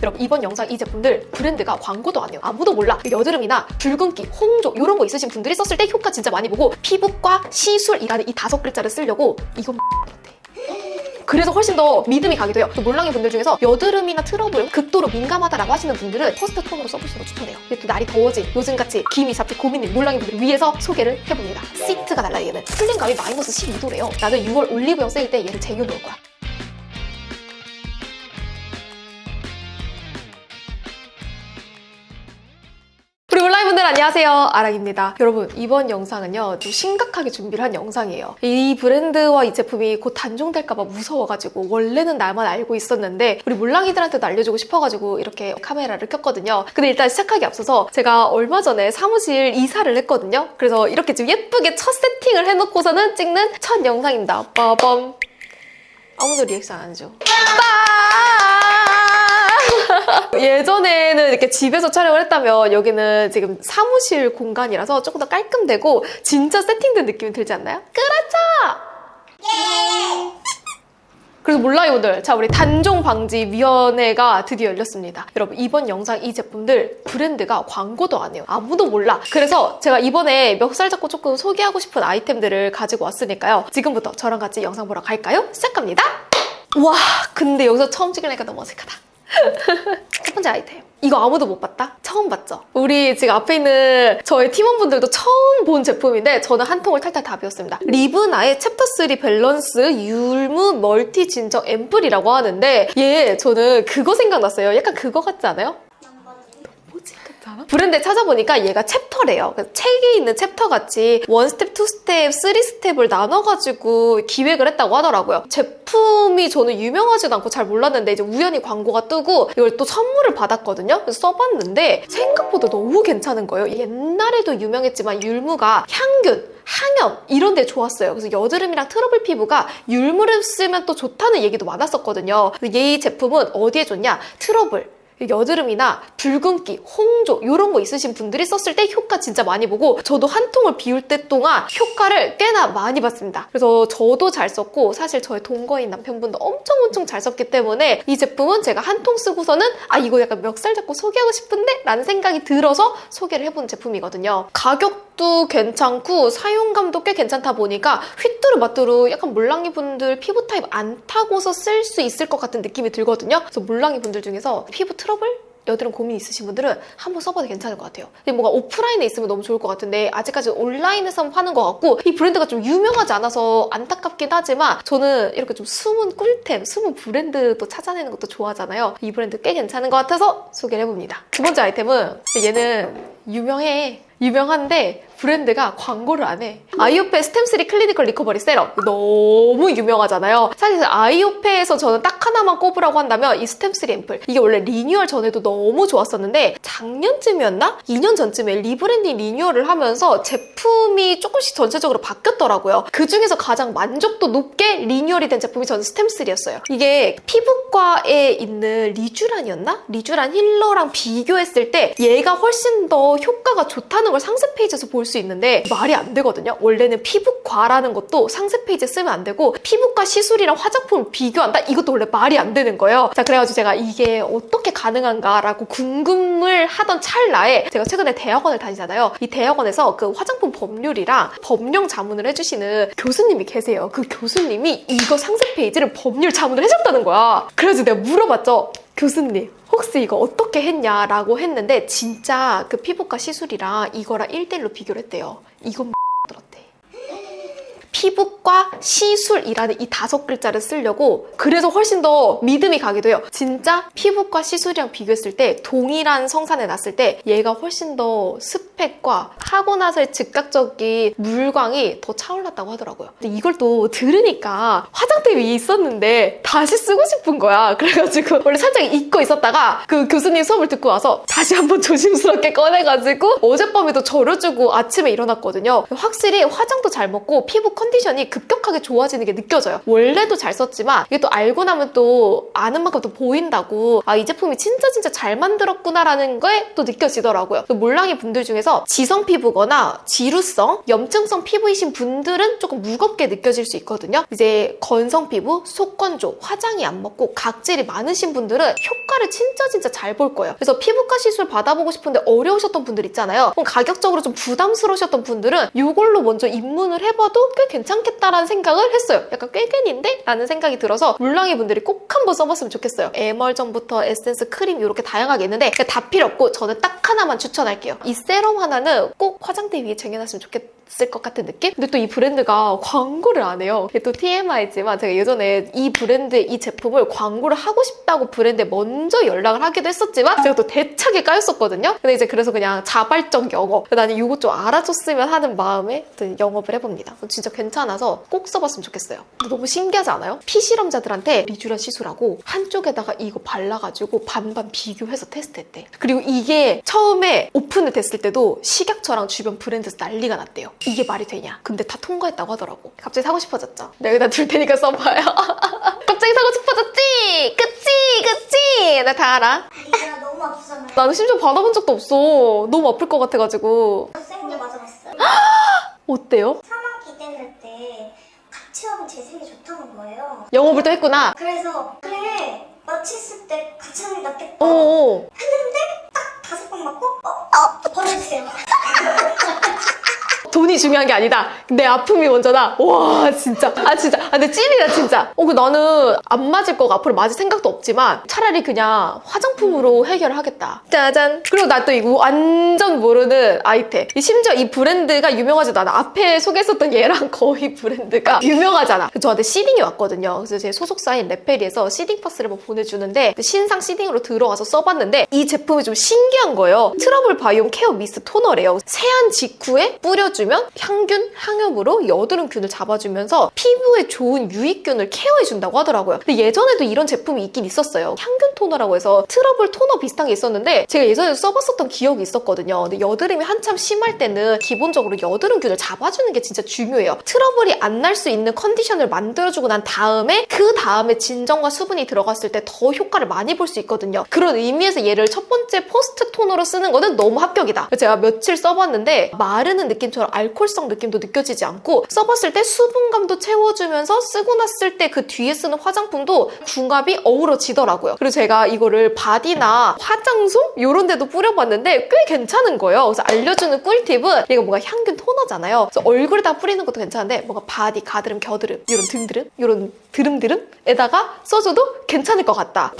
여러분 이번 영상 이 제품들 브랜드가 광고도 안 해요. 아무도 몰라. 여드름이나 붉은기, 홍조 이런 거 있으신 분들이 썼을 때 효과 진짜 많이 보고 피부과 시술이라는 이 5글자를 쓰려고 이건 그래서 훨씬 더 믿음이 가기도 해요. 또 몰랑이 분들 중에서 여드름이나 트러블 극도로 민감하다라고 하시는 분들은 퍼스트 톤으로 써보시는 거 추천해요. 근데 또 날이 더워진 요즘같이 기미, 잡티, 고민인 몰랑이 분들을 위해서 소개를 해봅니다. 시트가 달라 얘는. 쿨링감이 마이너스 12도래요. 나는 6월 올리브영 세일 때 얘를 쟁여놓을 거야. 우리 몰랑이분들 안녕하세요, 아랑입니다. 여러분 이번 영상은요 좀 심각하게 준비를 한 영상이에요. 이 브랜드와 이 제품이 곧 단종될까봐 무서워가지고 원래는 나만 알고 있었는데 우리 몰랑이들한테도 알려주고 싶어가지고 이렇게 카메라를 켰거든요. 근데 일단 시작하기 앞서서 제가 얼마 전에 사무실 이사를 했거든요. 그래서 이렇게 좀 예쁘게 첫 세팅을 해놓고서는 찍는 첫 영상입니다. 빠밤. 아무도 리액션 안 해줘. 예전에는 이렇게 집에서 촬영을 했다면 여기는 지금 사무실 공간이라서 조금 더 깔끔되고 진짜 세팅된 느낌이 들지 않나요? 그렇죠! 그래서 몰랑이분들, 자 우리 단종방지위원회가 드디어 열렸습니다. 여러분 이번 영상 이 제품들 브랜드가 광고도 안 해요. 아무도 몰라. 그래서 제가 이번에 멱살 잡고 조금 소개하고 싶은 아이템들을 가지고 왔으니까요. 지금부터 저랑 같이 영상 보러 갈까요? 시작합니다. 와, 근데 여기서 처음 찍으니까 너무 어색하다. 첫 번째 아이템. 이거 아무도 못 봤다? 처음 봤죠? 우리 지금 앞에 있는 저희 팀원분들도 처음 본 제품인데 저는 한 통을 탈탈 다 비웠습니다. 리브나의 챕터 3 밸런스 율무 멀티 진정 앰플이라고 하는데 얘 저는 그거 생각났어요. 약간 그거 같지 않아요? 뭐지? 브랜드에 찾아보니까 얘가 챕터래요. 책이 있는 챕터 같이 1스텝, 2스텝, 3스텝을 나눠가지고 기획을 했다고 하더라고요. 제품이 저는 유명하지도 않고 잘 몰랐는데 이제 우연히 광고가 뜨고 이걸 또 선물을 받았거든요. 그래서 써봤는데 생각보다 너무 괜찮은 거예요. 옛날에도 유명했지만 율무가 향균, 항염 이런 데 좋았어요. 그래서 여드름이랑 트러블 피부가 율무를 쓰면 또 좋다는 얘기도 많았었거든요. 이 제품은 어디에 좋냐? 트러블, 여드름이나 붉은기, 홍조 이런 거 있으신 분들이 썼을 때 효과 진짜 많이 보고 저도 한 통을 비울 때 동안 효과를 꽤나 많이 봤습니다. 그래서 저도 잘 썼고 사실 저의 동거인 남편분도 엄청 잘 썼기 때문에 이 제품은 제가 한 통 쓰고서는 아 이거 약간 멱살 잡고 소개하고 싶은데? 라는 생각이 들어서 소개를 해본 제품이거든요. 가격도 괜찮고 사용감도 꽤 괜찮다 보니까 휘뚜루마뚜루 약간 몰랑이 분들 피부 타입 안 타고서 쓸 수 있을 것 같은 느낌이 들거든요. 그래서 몰랑이 분들 중에서 피부 트러블? 여드름 고민 있으신 분들은 한번 써봐도 괜찮을 것 같아요. 근데 뭔가 오프라인에 있으면 너무 좋을 것 같은데 아직까지 온라인에서만 파는 것 같고 이 브랜드가 좀 유명하지 않아서 안타깝긴 하지만 저는 이렇게 좀 숨은 꿀템, 숨은 브랜드도 찾아내는 것도 좋아하잖아요. 이 브랜드 꽤 괜찮은 것 같아서 소개를 해봅니다. 두 번째 아이템은 얘는 유명한데 브랜드가 광고를 안 해. 아이오페 스템3 클리니컬 리커버리 세럼 너무 유명하잖아요. 사실 아이오페에서 저는 딱 하나만 꼽으라고 한다면 이 스템3 앰플 이게 원래 리뉴얼 전에도 너무 좋았었는데 작년쯤이었나? 2년 전쯤에 리브랜딩 리뉴얼을 하면서 제품이 조금씩 전체적으로 바뀌었더라고요. 그중에서 가장 만족도 높게 리뉴얼이 된 제품이 저는 스템3였어요. 이게 피부과에 있는 리쥬란이었나? 리쥬란 힐러랑 비교했을 때 얘가 훨씬 더 효과가 좋다는 걸 상세 페이지에서 볼 수 있는데 말이 안 되거든요. 원래는 피부과라는 것도 상세 페이지에 쓰면 안 되고 피부과 시술이랑 화장품을 비교한다? 이것도 원래 말이 안 되는 거예요. 자, 그래가지고 제가 이게 어떻게 가능한가라고 궁금을 하던 찰나에 제가 최근에 대학원을 다니잖아요. 이 대학원에서 그 화장품 법률이랑 법령 자문을 해주시는 교수님이 계세요. 그 교수님이 이거 상세 페이지를 법률 자문을 해줬다는 거야. 그래서 내가 물어봤죠. 교수님 혹시 이거 어떻게 했냐라고 했는데 진짜 그 피부과 시술이랑 이거랑 1대1로 비교를 했대요. 이건 들었대. 피부과 시술이라는 이 5글자를 쓰려고 그래서 훨씬 더 믿음이 가기도 해요. 진짜 피부과 시술이랑 비교했을 때 동일한 성산에 놨을 때 얘가 훨씬 더 스펙과 하고 나서의 즉각적인 물광이 더 차올랐다고 하더라고요. 근데 이걸 또 들으니까 화장템이 있었는데 다시 쓰고 싶은 거야. 그래가지고 원래 살짝 잊고 있었다가 그 교수님 수업을 듣고 와서 다시 한번 조심스럽게 꺼내가지고 어젯밤에도 절여주고 아침에 일어났거든요. 확실히 화장도 잘 먹고 피부 컨디션이 급격하게 좋아지는 게 느껴져요. 원래도 잘 썼지만 이게 또 알고 나면 또 아는 만큼 또 보인다고 아 이 제품이 진짜 잘 만들었구나라는 게 또 느껴지더라고요. 몰랑이 분들 중에서 중에서 지성 피부거나 지루성, 염증성 피부이신 분들은 조금 무겁게 느껴질 수 있거든요. 이제 건성 피부, 속건조, 화장이 안 먹고 각질이 많으신 분들은 효과를 진짜 잘 볼 거예요. 그래서 피부과 시술 받아보고 싶은데 어려우셨던 분들 있잖아요. 가격적으로 좀 부담스러우셨던 분들은 이걸로 먼저 입문을 해봐도 꽤 괜찮겠다라는 생각을 했어요. 약간 꾀견인데? 라는 생각이 들어서 물랑이 분들이 꼭 한번 써봤으면 좋겠어요. 에멀전부터 에센스, 크림 이렇게 다양하게 있는데 다 필요 없고 저는 딱 하나만 추천할게요. 이 세럼 하나는 꼭 화장대 위에 쟁여놨으면 좋겠을 것 같은 느낌? 근데 또 이 브랜드가 광고를 안 해요. 이게 또 TMI지만 제가 예전에 이 브랜드 이 제품을 광고를 하고 싶다고 브랜드에 먼저 연락을 하기도 했었지만 제가 또 대차게 까였었거든요. 근데 이제 그래서 그냥 자발적 영업, 나는 이거 좀 알아줬으면 하는 마음에 영업을 해봅니다. 진짜 괜찮아서 꼭 써봤으면 좋겠어요. 근데 너무 신기하지 않아요? 피실험자들한테 리쥬란 시술하고 한쪽에다가 이거 발라가지고 반반 비교해서 테스트했대. 그리고 이게 처음에 오픈을 됐을 때도 식약처랑 주변 브랜드에서 난리가 났대요. 이게 말이 되냐? 근데 다 통과했다고 하더라고. 갑자기 사고 싶어졌죠? 내가 여기다 둘 테니까 써봐요. 갑자기 사고 싶어졌지? 그치? 나 다 알아. 이가 너무 아프잖아요. 나는 심지어 받아본 적도 없어. 너무 아플 것 같아가지고. 쌤도 맞아봤어요. 어때요? 3학기 때릴 때 같이 하면 제 생이 좋다는 거예요. 영업을 또 했구나. 그래서 그래 마취했을 때 같이 하는 게 낫겠다 어어. 했는데 딱 5번 맞고 버려주세요. 돈이 중요한 게 아니다. 내 아픔이 먼저다. 와 진짜. 근데 찐이다 진짜. 나는 안 맞을 거고 앞으로 맞을 생각도 없지만 차라리 그냥 화장품으로 해결을 하겠다. 짜잔. 그리고 나 또 이거 완전 모르는 아이템. 심지어 이 브랜드가 유명하지도 않아. 앞에 소개했었던 얘랑 거의 브랜드가 유명하잖아. 저한테 시딩이 왔거든요. 그래서 제 소속사인 레페리에서 시딩 파스를 뭐 보내주는데 신상 시딩으로 들어가서 써봤는데 이 제품이 좀 신기한 거예요. 트러블 바이옴 케어 미스트 토너래요. 세안 직후에 뿌려주면 향균, 향염으로 여드름균을 잡아주면서 피부에 좋은 유익균을 케어해준다고 하더라고요. 근데 예전에도 이런 제품이 있긴 있었어요. 향균 토너라고 해서 트러블 토너 비슷한 게 있었는데 제가 예전에 써봤었던 기억이 있었거든요. 근데 여드름이 한참 심할 때는 기본적으로 여드름균을 잡아주는 게 진짜 중요해요. 트러블이 안 날 수 있는 컨디션을 만들어주고 난 다음에 그 다음에 진정과 수분이 들어갔을 때 더 효과를 많이 볼 수 있거든요. 그런 의미에서 얘를 첫 번째 포스트 토너로 쓰는 거는 너무 합격이다. 제가 며칠 써봤는데 마르는 느낌처럼 알코올성 느낌도 느껴지지 않고 써봤을 때 수분감도 채워주면서 쓰고 났을 때 그 뒤에 쓰는 화장품도 궁합이 어우러지더라고요. 그리고 제가 이거를 바디나 화장솜? 이런 데도 뿌려봤는데 꽤 괜찮은 거예요. 그래서 알려주는 꿀팁은 이거 뭔가 향균 토너잖아요. 그래서 얼굴에다 뿌리는 것도 괜찮은데 뭔가 바디, 가드름, 겨드름 이런 등드름? 이런 드름드름에다가 써줘도 괜찮을 것 같다.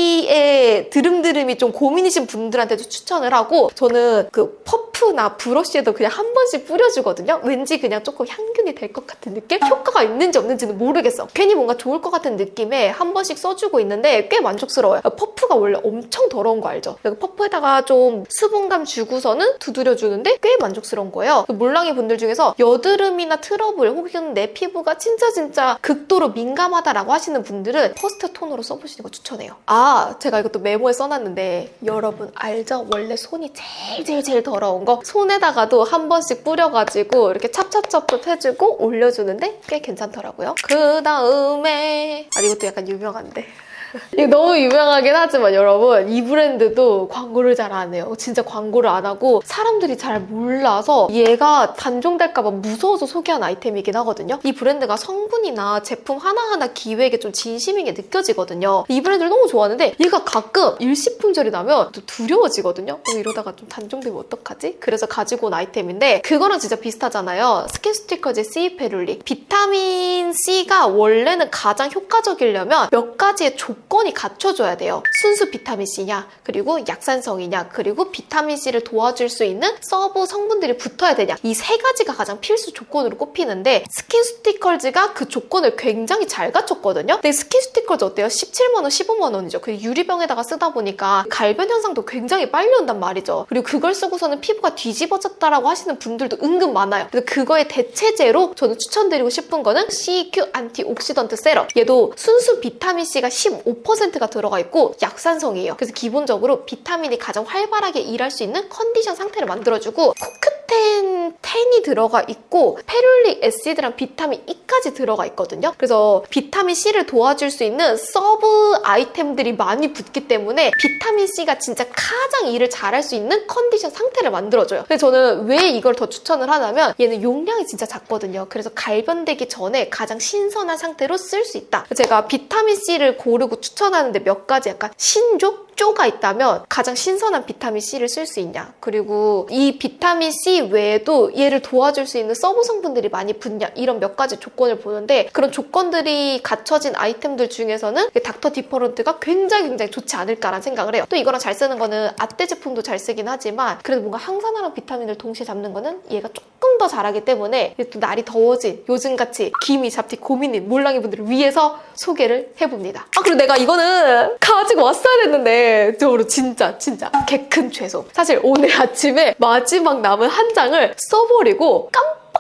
바디에 드름드름이 좀 고민이신 분들한테도 추천을 하고 저는 그 퍼프나 브러쉬에도 그냥 한 번씩 뿌려주거든요. 왠지 그냥 조금 향균이 될 것 같은 느낌? 효과가 있는지 없는지는 모르겠어. 괜히 뭔가 좋을 것 같은 느낌에 한 번씩 써주고 있는데 꽤 만족스러워요. 퍼프가 원래 엄청 더러운 거 알죠? 퍼프에다가 좀 수분감 주고서는 두드려주는데 꽤 만족스러운 거예요. 몰랑이 분들 중에서 여드름이나 트러블 혹은 내 피부가 진짜 극도로 민감하다라고 하시는 분들은 퍼스트 톤으로 써보시는 거 추천해요. 제가 이것도 메모에 써놨는데 여러분 알죠? 원래 손이 제일 더러운 거 손에다가도 한 번씩 뿌려가지고 이렇게 찹찹찹찹 해주고 올려주는데 꽤 괜찮더라고요. 그 다음에 이것도 약간 유명한데 이거 너무 유명하긴 하지만 여러분 이 브랜드도 광고를 잘 안 해요. 진짜 광고를 안 하고 사람들이 잘 몰라서 얘가 단종될까봐 무서워서 소개한 아이템이긴 하거든요. 이 브랜드가 성분이나 제품 하나하나 기획에 좀 진심인 게 느껴지거든요. 이 브랜드를 너무 좋아하는데 얘가 가끔 일시품절이 나면 또 두려워지거든요. 이러다가 좀 단종되면 어떡하지? 그래서 가지고 온 아이템인데 그거랑 진짜 비슷하잖아요. 스킨스티커즈의 C 페룰리. 비타민 C가 원래는 가장 효과적이려면 몇 가지의 조건이 갖춰줘야 돼요. 순수 비타민C냐, 그리고 약산성이냐, 그리고 비타민C를 도와줄 수 있는 서브 성분들이 붙어야 되냐. 이 세 가지가 가장 필수 조건으로 꼽히는데 스킨스티컬즈가 그 조건을 굉장히 잘 갖췄거든요. 근데 스킨스티컬즈 어때요? 17만 원, 15만 원이죠. 그 유리병에다가 쓰다 보니까 갈변 현상도 굉장히 빨리 온단 말이죠. 그리고 그걸 쓰고서는 피부가 뒤집어졌다라고 하시는 분들도 은근 많아요. 그래서 그거의 대체제로 저는 추천드리고 싶은 거는 CQ 안티옥시던트 세럼. 얘도 순수 비타민C가 15%가 들어가 있고 약산성이에요. 그래서 기본적으로 비타민이 가장 활발하게 일할 수 있는 컨디션 상태를 만들어주고 코큐텐 텐이 들어가 있고 페룰릭 애시드랑 비타민 E까지 들어가 있거든요. 그래서 비타민 C를 도와줄 수 있는 서브 아이템들이 많이 붙기 때문에 비타민 C가 진짜 가장 일을 잘할 수 있는 컨디션 상태를 만들어줘요. 근데 저는 왜 이걸 더 추천을 하냐면 얘는 용량이 진짜 작거든요. 그래서 갈변되기 전에 가장 신선한 상태로 쓸 수 있다. 제가 비타민 C를 고르고 추천하는데 몇 가지 약간 쪼가 있다면 가장 신선한 비타민 C를 쓸 수 있냐, 그리고 이 비타민 C 외에도 얘를 도와줄 수 있는 서브 성분들이 많이 붙냐, 이런 몇 가지 조건을 보는데 그런 조건들이 갖춰진 아이템들 중에서는 닥터 디퍼런트가 굉장히 좋지 않을까라는 생각을 해요. 또 이거랑 잘 쓰는 거는 아떼 제품도 잘 쓰긴 하지만 그래도 뭔가 항산화랑 비타민을 동시에 잡는 거는 얘가 조금 더 잘하기 때문에 또 날이 더워진 요즘같이 기미, 잡티 고민인 몰랑이 분들을 위해서 소개를 해봅니다. 그리고 내가 이거는 가지고 왔어야 됐는데 저로 진짜 개 큰 죄송. 사실 오늘 아침에 마지막 남은 한 장을 써버리고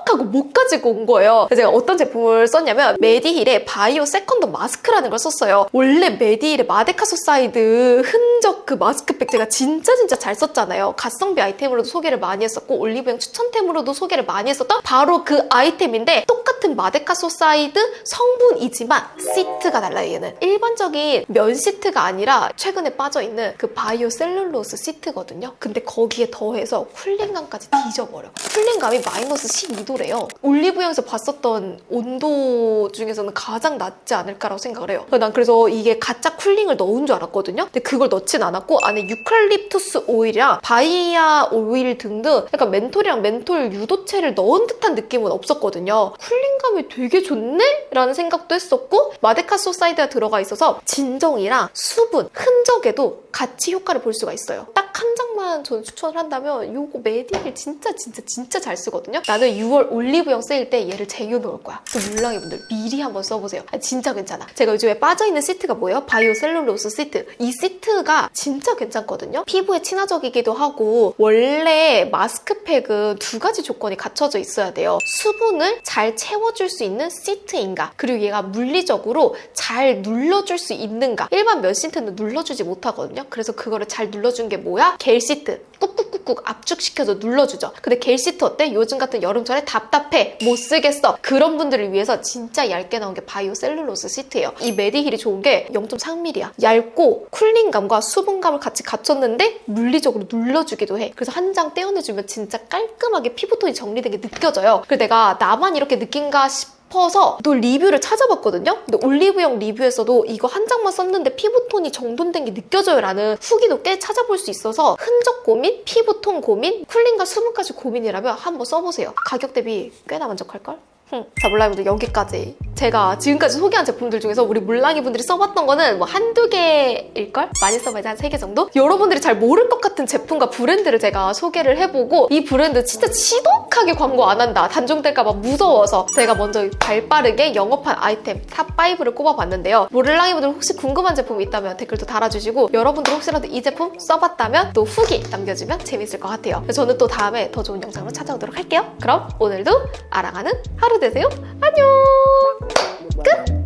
하고 못 가지고 온 거예요. 그래서 제가 어떤 제품을 썼냐면 메디힐의 바이오 세컨더 마스크라는 걸 썼어요. 원래 메디힐의 마데카소사이드 흔적 그 마스크팩 제가 진짜 잘 썼잖아요. 가성비 아이템으로도 소개를 많이 했었고 올리브영 추천템으로도 소개를 많이 했었던 바로 그 아이템인데 똑같은 마데카소사이드 성분이지만 시트가 달라요. 얘는 일반적인 면 시트가 아니라 최근에 빠져있는 그 바이오 셀룰로스 시트거든요. 근데 거기에 더해서 쿨링감까지 뒤져버려. 쿨링감이 마이너스 12도 래요. 올리브영에서 봤었던 온도 중에서는 가장 낮지 않을까라고 생각을 해요. 난 그래서 이게 가짜 쿨링을 넣은 줄 알았거든요. 근데 그걸 넣진 않았고 안에 유칼립투스 오일이랑 바이아 오일 등등 약간 멘톨이랑 멘톨 유도체를 넣은 듯한 느낌은 없었거든요. 쿨링감이 되게 좋네? 라는 생각도 했었고 마데카소사이드가 들어가 있어서 진정이랑 수분, 흔적에도 같이 효과를 볼 수가 있어요. 딱 한 장만 저는 추천을 한다면 요거 메디힐 진짜 잘 쓰거든요. 나는 6월 올리브영 세일 때 얘를 쟁여놓을 거야. 그 물랑이 분들 미리 한번 써보세요. 진짜 괜찮아. 제가 요즘에 빠져있는 시트가 뭐예요? 바이오 셀룰로스 시트. 이 시트가 진짜 괜찮거든요. 피부에 친화적이기도 하고 원래 마스크팩은 두 가지 조건이 갖춰져 있어야 돼요. 수분을 잘 채워줄 수 있는 시트인가, 그리고 얘가 물리적으로 잘 눌러줄 수 있는가. 일반 면 시트는 눌러주지 못하거든요. 그래서 그거를 잘 눌러준 게 뭐야? 겔 시트. 꾹꾹꾹꾹 압축시켜서 눌러주죠. 근데 겔 시트 어때? 요즘 같은 여름철에 답답해, 못 쓰겠어, 그런 분들을 위해서 진짜 얇게 나온 게 바이오 셀룰로스 시트예요. 이 메디힐이 좋은 게 0.3mm야. 얇고 쿨링감과 수분감을 같이 갖췄는데 물리적으로 눌러주기도 해. 그래서 한 장 떼어내주면 진짜 깔끔하게 피부톤이 정리된 게 느껴져요. 그래서 내가 나만 이렇게 느낀가 싶어서 또 리뷰를 찾아봤거든요. 근데 올리브영 리뷰에서도 이거 한 장만 썼는데 피부톤이 정돈된 게 느껴져요 라는 후기도 꽤 찾아볼 수 있어서 흔적 고민, 피부톤 고민, 쿨링과 수분까지 고민이라면 한번 써보세요. 가격 대비 꽤나 만족할걸? 자, 몰랑이분들 여기까지. 제가 지금까지 소개한 제품들 중에서 우리 몰랑이 분들이 써봤던 거는 뭐 한두 개일걸? 많이 써봐야지 한 3개 정도? 여러분들이 잘 모를 것 같은 제품과 브랜드를 제가 소개를 해보고 이 브랜드 진짜 지독하게 광고 안 한다, 단종될까봐 무서워서 제가 먼저 발빠르게 영업한 아이템 탑5를 꼽아봤는데요. 몰랑이 분들 혹시 궁금한 제품 있다면 댓글도 달아주시고 여러분들 혹시라도 이 제품 써봤다면 또 후기 남겨주면 재밌을 것 같아요. 저는 또 다음에 더 좋은 영상으로 찾아오도록 할게요. 그럼 오늘도 알아가는 하루 되세요. 안녕. 끝!